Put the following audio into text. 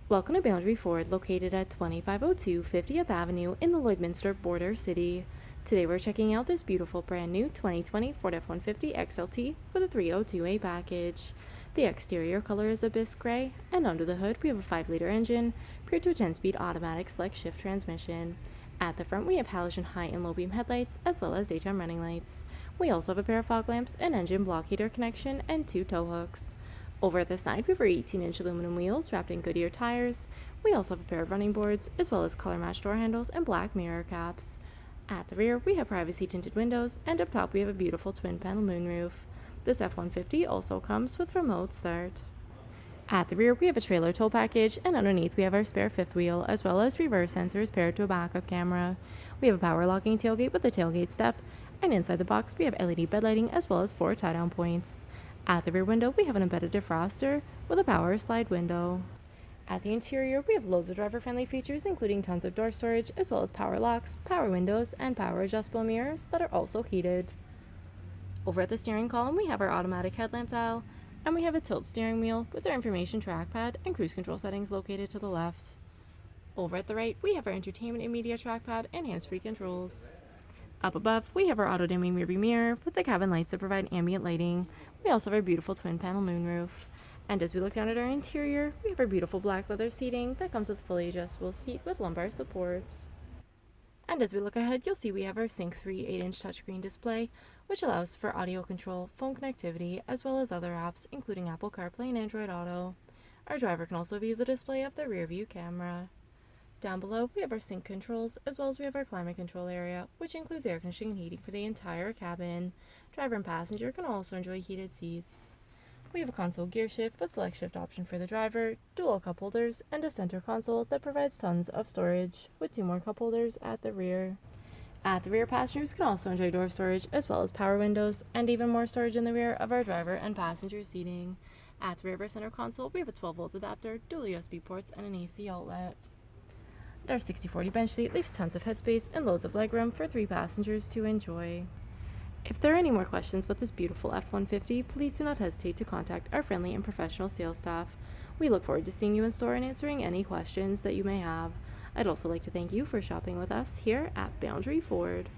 Welcome to Boundary Ford, located at 2502 50th Avenue in the Lloydminster border city. Today we're checking out this beautiful brand new 2020 Ford F-150 XLT with a 302A package. The exterior color is abyss gray, and under the hood we have a 5-liter engine paired to a 10-speed automatic select shift transmission. At the front we have halogen high and low beam headlights as well as daytime running lights. We also have a pair of fog lamps, an engine block heater connection, and 2 tow hooks. Over at the side, we have our 18-inch aluminum wheels wrapped in Goodyear tires. We also have a pair of running boards, as well as color-matched door handles and black mirror caps. At the rear, we have privacy tinted windows, and up top we have a beautiful twin-panel moonroof. This F-150 also comes with remote start. At the rear, we have a trailer tow package, and underneath we have our spare fifth wheel, as well as reverse sensors paired to a backup camera. We have a power locking tailgate with a tailgate step, and inside the box we have LED bed lighting as well as 4 tie-down points. At the rear window, we have an embedded defroster with a power slide window. At the interior, we have loads of driver-friendly features, including tons of door storage, as well as power locks, power windows, and power adjustable mirrors that are also heated. Over at the steering column, we have our automatic headlamp dial, and we have a tilt steering wheel with our information trackpad and cruise control settings located to the left. Over at the right, we have our entertainment and media trackpad and hands-free controls. Up above, we have our auto-dimming rearview mirror with the cabin lights that provide ambient lighting. We also have our beautiful twin-panel moonroof. And as we look down at our interior, we have our beautiful black leather seating that comes with fully adjustable seat with lumbar supports. And as we look ahead, you'll see we have our Sync 3 8-inch touchscreen display, which allows for audio control, phone connectivity, as well as other apps, including Apple CarPlay and Android Auto. Our driver can also view the display of the rear view camera. Down below, we have our sync controls, as well as we have our climate control area, which includes air conditioning and heating for the entire cabin. Driver and passenger can also enjoy heated seats. We have a console gear shift with select shift option for the driver, dual cup holders, and a center console that provides tons of storage, with 2 more cup holders at the rear. At the rear, passengers can also enjoy door storage, as well as power windows, and even more storage in the rear of our driver and passenger seating. At the rear of our center console, we have a 12-volt adapter, dual USB ports, and an AC outlet. Our 60/40 bench seat leaves tons of headspace and loads of legroom for 3 passengers to enjoy. If there are any more questions about this beautiful F-150, please do not hesitate to contact our friendly and professional sales staff. We look forward to seeing you in store and answering any questions that you may have. I'd also like to thank you for shopping with us here at Boundary Ford.